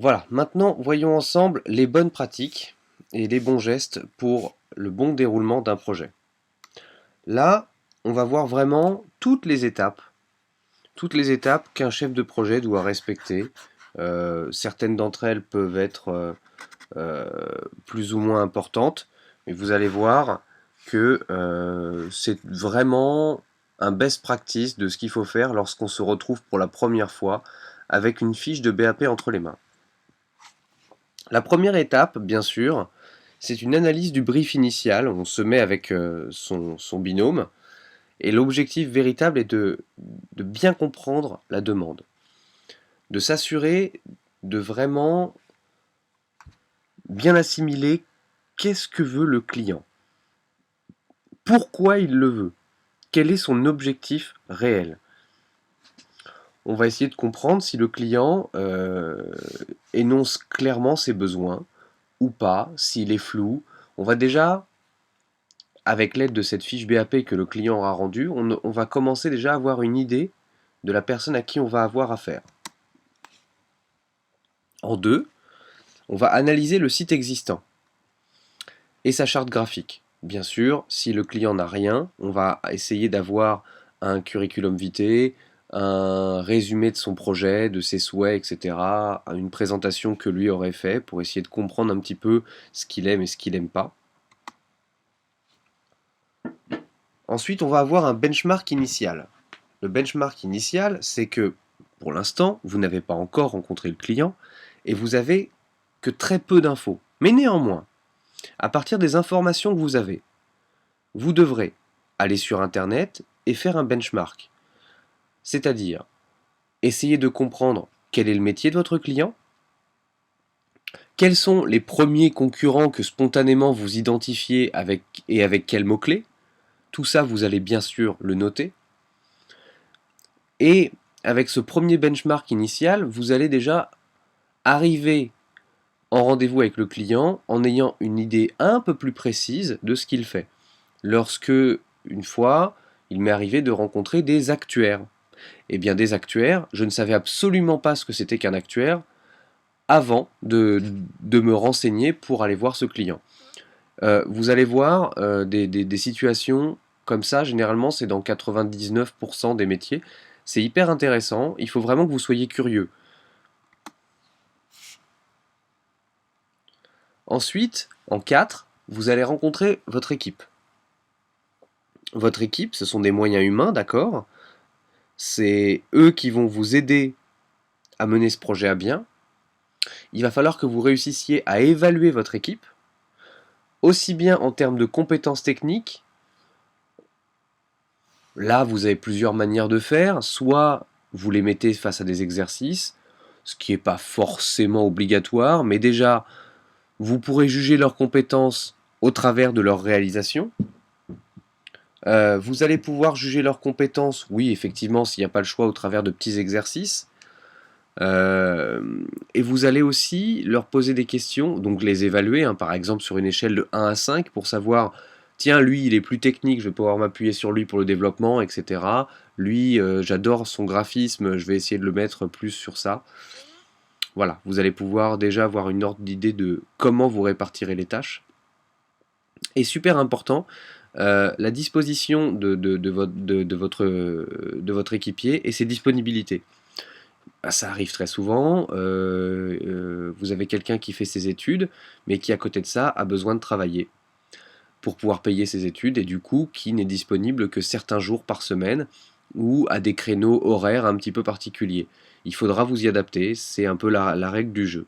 Voilà, maintenant voyons ensemble les bonnes pratiques et les bons gestes pour le bon déroulement d'un projet. Là, on va voir vraiment toutes les étapes qu'un chef de projet doit respecter. Certaines d'entre elles peuvent être euh, plus ou moins importantes, mais vous allez voir que c'est vraiment un best practice de ce qu'il faut faire lorsqu'on se retrouve pour la première fois avec une fiche de BAP entre les mains. La première étape, bien sûr, c'est une analyse du brief initial. On se met avec son binôme et l'objectif véritable est de bien comprendre la demande, de s'assurer de vraiment bien assimiler qu'est-ce que veut le client, pourquoi il le veut, quel est son objectif réel. On va essayer de comprendre si le client énonce clairement ses besoins ou pas, s'il est flou. On va déjà avec l'aide de cette fiche BAP que le client aura rendue, on va commencer déjà à avoir une idée de la personne à qui on va avoir affaire. En deux, on va analyser le site existant et sa charte graphique. Bien sûr, si le client n'a rien, on va essayer d'avoir un curriculum vitae, un résumé de son projet, de ses souhaits, etc., une présentation que lui aurait fait pour essayer de comprendre un petit peu ce qu'il aime et ce qu'il n'aime pas. Ensuite, on va avoir un benchmark initial. Le benchmark initial, c'est que pour l'instant, vous n'avez pas encore rencontré le client et vous avez que très peu d'infos. Mais néanmoins, à partir des informations que vous avez, vous devrez aller sur Internet et faire un benchmark. C'est-à-dire essayer de comprendre quel est le métier de votre client, quels sont les premiers concurrents que spontanément vous identifiez avec quels mots-clés. Tout ça, vous allez bien sûr le noter. Et avec ce premier benchmark initial, vous allez déjà arriver en rendez-vous avec le client en ayant une idée un peu plus précise de ce qu'il fait. Lorsque, une fois, il m'est arrivé de rencontrer des actuaires. Eh bien, des actuaires, je ne savais absolument pas ce que c'était qu'un actuaire avant de me renseigner pour aller voir ce client. Vous allez voir des situations comme ça, généralement c'est dans 99% des métiers. C'est hyper intéressant, il faut vraiment que vous soyez curieux. Ensuite, en 4, vous allez rencontrer votre équipe. Votre équipe, ce sont des moyens humains, d'accord? C'est eux qui vont vous aider à mener ce projet à bien. Il va falloir que vous réussissiez à évaluer votre équipe, aussi bien en termes de compétences techniques. Là, vous avez plusieurs manières de faire. Soit vous les mettez face à des exercices, ce qui n'est pas forcément obligatoire, mais déjà, vous pourrez juger leurs compétences au travers de leur réalisation. Vous allez pouvoir juger leurs compétences, oui, effectivement, s'il n'y a pas le choix, au travers de petits exercices. Euh, et vous allez aussi leur poser des questions, donc les évaluer, hein, par exemple sur une échelle de 1 à 5 pour savoir, tiens, lui, il est plus technique, je vais pouvoir m'appuyer sur lui pour le développement, etc. Lui, j'adore son graphisme, je vais essayer de le mettre plus sur ça. Voilà, vous allez pouvoir déjà avoir une ordre d'idée de comment vous répartirez les tâches. Et super important, la disposition de votre équipier et ses disponibilités. Ah, ça arrive très souvent, vous avez quelqu'un qui fait ses études, mais qui à côté de ça a besoin de travailler pour pouvoir payer ses études et du coup qui n'est disponible que certains jours par semaine ou à des créneaux horaires un petit peu particuliers. Il faudra vous y adapter, c'est un peu la règle du jeu.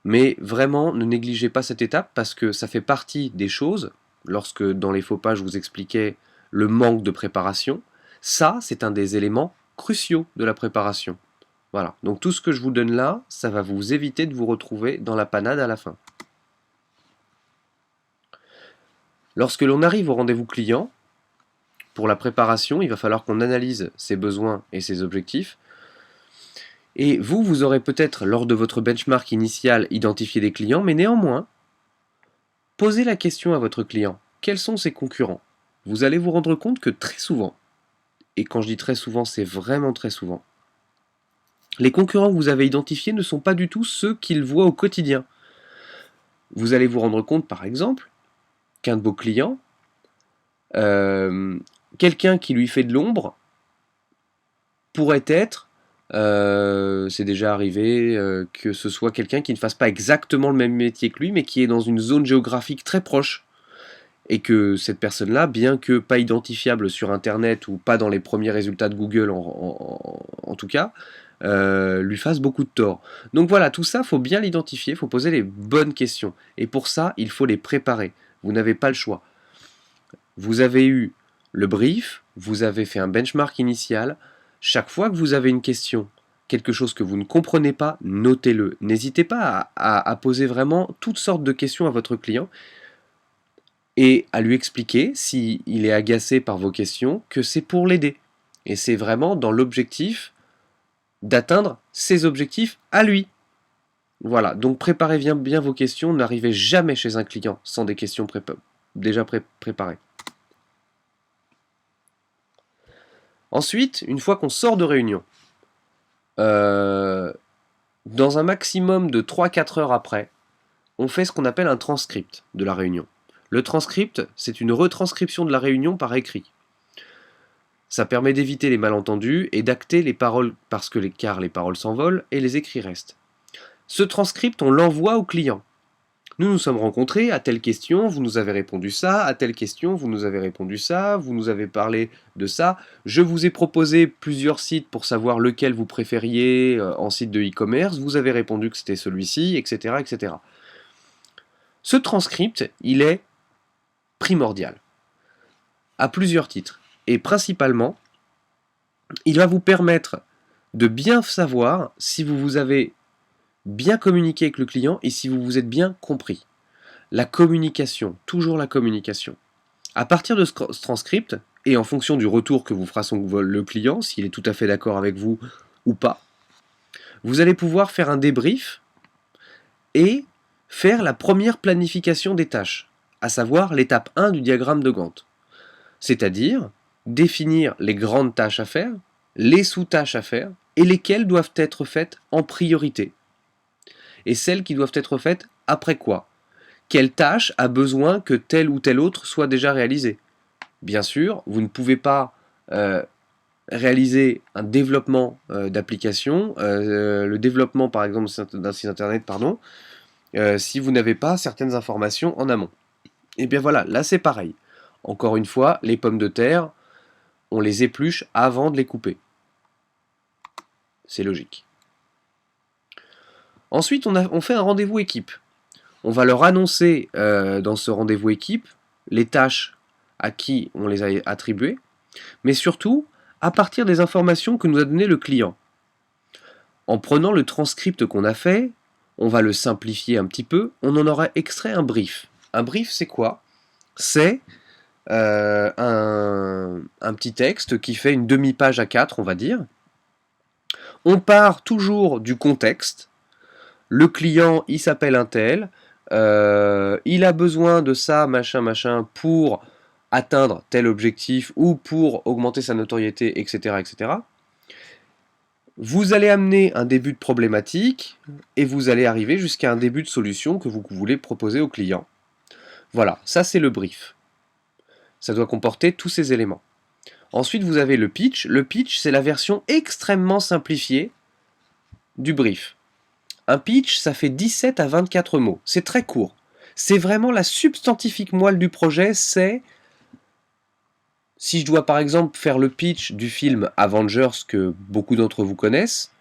Mais vraiment, ne négligez pas cette étape parce que ça fait partie des choses, lorsque dans les faux pas je vous expliquais le manque de préparation, ça c'est un des éléments cruciaux de la préparation. Voilà, donc tout ce que je vous donne là, ça va vous éviter de vous retrouver dans la panade à la fin. Lorsque l'on arrive au rendez-vous client, pour la préparation, il va falloir qu'on analyse ses besoins et ses objectifs. Et vous, vous aurez peut-être, lors de votre benchmark initial, identifié des clients, mais néanmoins, posez la question à votre client. Quels sont ses concurrents? Vous allez vous rendre compte que très souvent, et quand je dis très souvent, c'est vraiment très souvent, Les concurrents que vous avez identifiés ne sont pas du tout ceux qu'il voit au quotidien. Vous allez vous rendre compte, par exemple, qu'un de vos clients, quelqu'un qui lui fait de l'ombre, pourrait être, c'est déjà arrivé, que ce soit quelqu'un qui ne fasse pas exactement le même métier que lui, mais qui est dans une zone géographique très proche. Et que cette personne-là, bien que pas identifiable sur Internet ou pas dans les premiers résultats de Google en tout cas, lui fasse beaucoup de tort. Donc voilà, tout ça, il faut bien l'identifier, il faut poser les bonnes questions. Et pour ça, il faut les préparer. Vous n'avez pas le choix. Vous avez eu le brief, vous avez fait un benchmark initial. Chaque fois que vous avez une question, quelque chose que vous ne comprenez pas, notez-le. N'hésitez pas à poser vraiment toutes sortes de questions à votre client et à lui expliquer, s'il est agacé par vos questions, que c'est pour l'aider. Et c'est vraiment dans l'objectif d'atteindre ses objectifs à lui. Voilà, donc préparez bien vos questions, n'arrivez jamais chez un client sans des questions déjà préparées. Ensuite, une fois qu'on sort de réunion, dans un maximum de 3-4 heures après, on fait ce qu'on appelle un transcript de la réunion. Le transcript, c'est une retranscription de la réunion par écrit. Ça permet d'éviter les malentendus et d'acter les paroles car les paroles s'envolent et les écrits restent. Ce transcript, on l'envoie au client. Nous nous sommes rencontrés à telle question, vous nous avez répondu ça, à telle question, vous nous avez répondu ça, vous nous avez parlé de ça. Je vous ai proposé plusieurs sites pour savoir lequel vous préfériez en site de e-commerce, vous avez répondu que c'était celui-ci, etc., etc. Ce transcript, il est primordial, à plusieurs titres. Et principalement, il va vous permettre de bien savoir si vous vous avez bien communiqué avec le client et si vous vous êtes bien compris. La communication, toujours la communication. À partir de ce transcript, et en fonction du retour que vous fera le client, s'il est tout à fait d'accord avec vous ou pas, vous allez pouvoir faire un débrief et faire la première planification des tâches, à savoir l'étape 1 du diagramme de Gantt. C'est-à-dire définir les grandes tâches à faire, les sous-tâches à faire, et lesquelles doivent être faites en priorité. Et celles qui doivent être faites après quoi? Quelle tâche a besoin que telle ou telle autre soit déjà réalisée? Bien sûr, vous ne pouvez pas réaliser un développement d'application, le développement par exemple d'un site internet, si vous n'avez pas certaines informations en amont. Et bien voilà, là c'est pareil. Encore une fois, les pommes de terre, on les épluche avant de les couper. C'est logique. Ensuite, on fait un rendez-vous équipe. On va leur annoncer dans ce rendez-vous équipe les tâches à qui on les a attribuées, mais surtout à partir des informations que nous a donné le client. En prenant le transcript qu'on a fait, on va le simplifier un petit peu, on en aura extrait un brief. Un brief, c'est quoi? C'est un petit texte qui fait une demi-page à 4, on va dire. On part toujours du contexte. Le client, il s'appelle un tel, il a besoin de ça, machin, pour atteindre tel objectif ou pour augmenter sa notoriété, etc., etc. Vous allez amener un début de problématique et vous allez arriver jusqu'à un début de solution que vous voulez proposer au client. Voilà, ça c'est le brief. Ça doit comporter tous ces éléments. Ensuite, vous avez le pitch. Le pitch, c'est la version extrêmement simplifiée du brief. Un pitch, ça fait 17 à 24 mots. C'est très court. C'est vraiment la substantifique moelle du projet, c'est... Si je dois par exemple faire le pitch du film Avengers que beaucoup d'entre vous connaissent,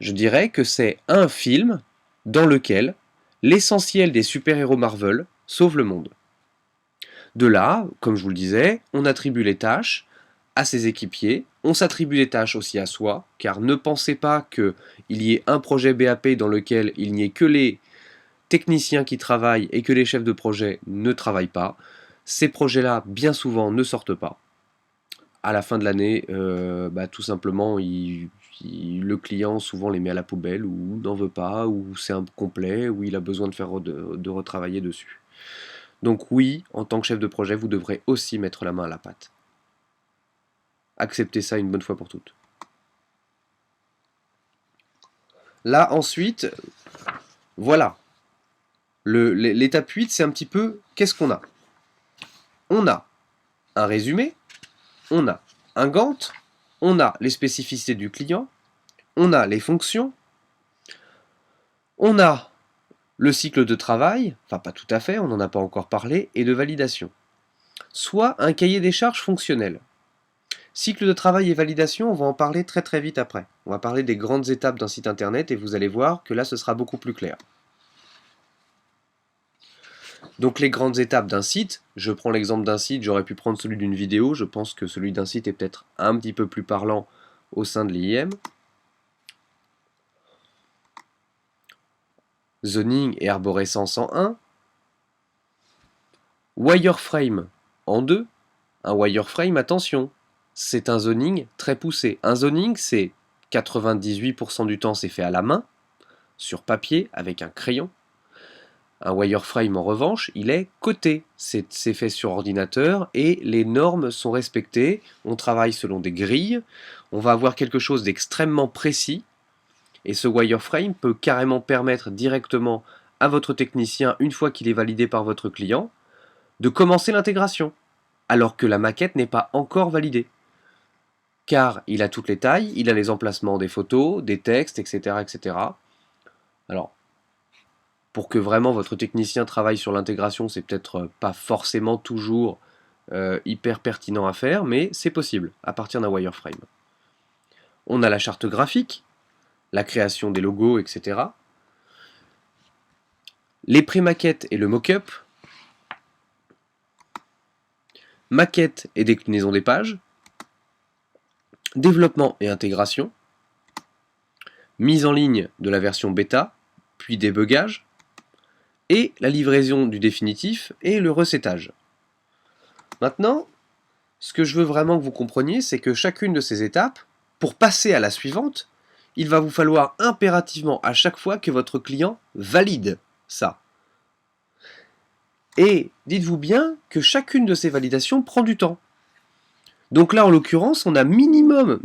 je dirais que c'est un film dans lequel l'essentiel des super-héros Marvel sauve le monde. De là, comme je vous le disais, on attribue les tâches à ses équipiers, on s'attribue les tâches aussi à soi, car ne pensez pas qu'il y ait un projet BAP dans lequel il n'y ait que les techniciens qui travaillent et que les chefs de projet ne travaillent pas. Ces projets-là, bien souvent, ne sortent pas. À la fin de l'année, tout simplement, le client souvent les met à la poubelle ou n'en veut pas, ou c'est incomplet, ou il a besoin de retravailler dessus. Donc oui, en tant que chef de projet, vous devrez aussi mettre la main à la pâte. Acceptez ça une bonne fois pour toutes. Là, ensuite, voilà. L'étape 8, c'est un petit peu, qu'est-ce qu'on a? On a un résumé, on a un Gantt, on a les spécificités du client, on a les fonctions, on a le cycle de travail, enfin pas tout à fait, on n'en a pas encore parlé, et de validation. Soit un cahier des charges fonctionnel. Cycle de travail et validation, on va en parler très très vite après. On va parler des grandes étapes d'un site internet et vous allez voir que là ce sera beaucoup plus clair. Donc les grandes étapes d'un site, je prends l'exemple d'un site, j'aurais pu prendre celui d'une vidéo, je pense que celui d'un site est peut-être un petit peu plus parlant au sein de l'IIM. Zoning et arborescence en 1. Wireframe en 2. Un wireframe, attention, c'est un zoning très poussé. Un zoning, c'est 98% du temps c'est fait à la main, sur papier, avec un crayon. Un wireframe, en revanche, il est coté. C'est fait sur ordinateur et les normes sont respectées. On travaille selon des grilles. On va avoir quelque chose d'extrêmement précis. Et ce wireframe peut carrément permettre directement à votre technicien, une fois qu'il est validé par votre client, de commencer l'intégration, alors que la maquette n'est pas encore validée. Car il a toutes les tailles, il a les emplacements des photos, des textes, etc. etc. Alors, pour que vraiment votre technicien travaille sur l'intégration, c'est peut-être pas forcément toujours hyper pertinent à faire, mais c'est possible à partir d'un wireframe. On a la charte graphique, la création des logos, etc. Les pré-maquettes et le mock-up, maquette et déclinaison des pages, développement et intégration, mise en ligne de la version bêta, puis débugage, et la livraison du définitif et le recettage. Maintenant, ce que je veux vraiment que vous compreniez, c'est que chacune de ces étapes, pour passer à la suivante, il va vous falloir impérativement à chaque fois que votre client valide ça. Et dites-vous bien que chacune de ces validations prend du temps. Donc là, en l'occurrence, on a minimum,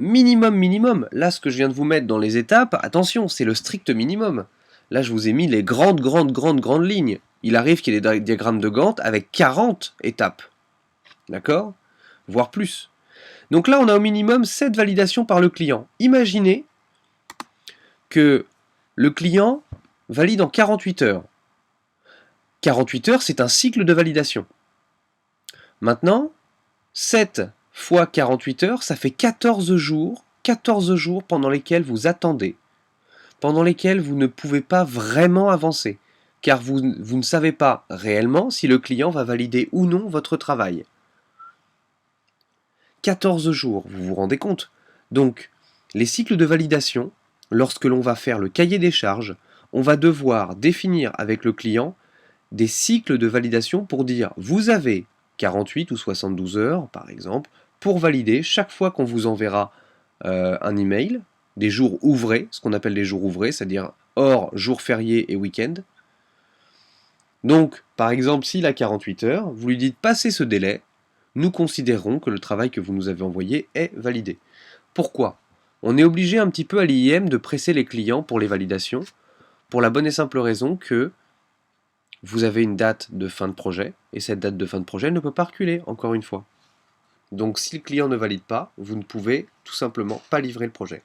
là ce que je viens de vous mettre dans les étapes, attention, c'est le strict minimum. Là, je vous ai mis les grandes lignes. Il arrive qu'il y ait des diagrammes de Gantt avec 40 étapes. D'accord? Voire plus. Donc là, on a au minimum 7 validations par le client. Imaginez que le client valide en 48 heures. 48 heures, c'est un cycle de validation. Maintenant, 7 fois 48 heures, ça fait 14 jours pendant lesquels vous attendez, pendant lesquels vous ne pouvez pas vraiment avancer, car vous ne savez pas réellement si le client va valider ou non votre travail. 14 jours, vous vous rendez compte? Donc, les cycles de validation, lorsque l'on va faire le cahier des charges, on va devoir définir avec le client des cycles de validation pour dire vous avez 48 ou 72 heures, par exemple, pour valider chaque fois qu'on vous enverra un email, des jours ouvrés, ce qu'on appelle les jours ouvrés, c'est-à-dire hors jours fériés et week-end. Donc, par exemple, s'il a 48 heures, vous lui dites passez ce délai, nous considérerons que le travail que vous nous avez envoyé est validé. Pourquoi? On est obligé un petit peu à l'IIM de presser les clients pour les validations, pour la bonne et simple raison que vous avez une date de fin de projet, et cette date de fin de projet ne peut pas reculer, encore une fois. Donc si le client ne valide pas, vous ne pouvez tout simplement pas livrer le projet.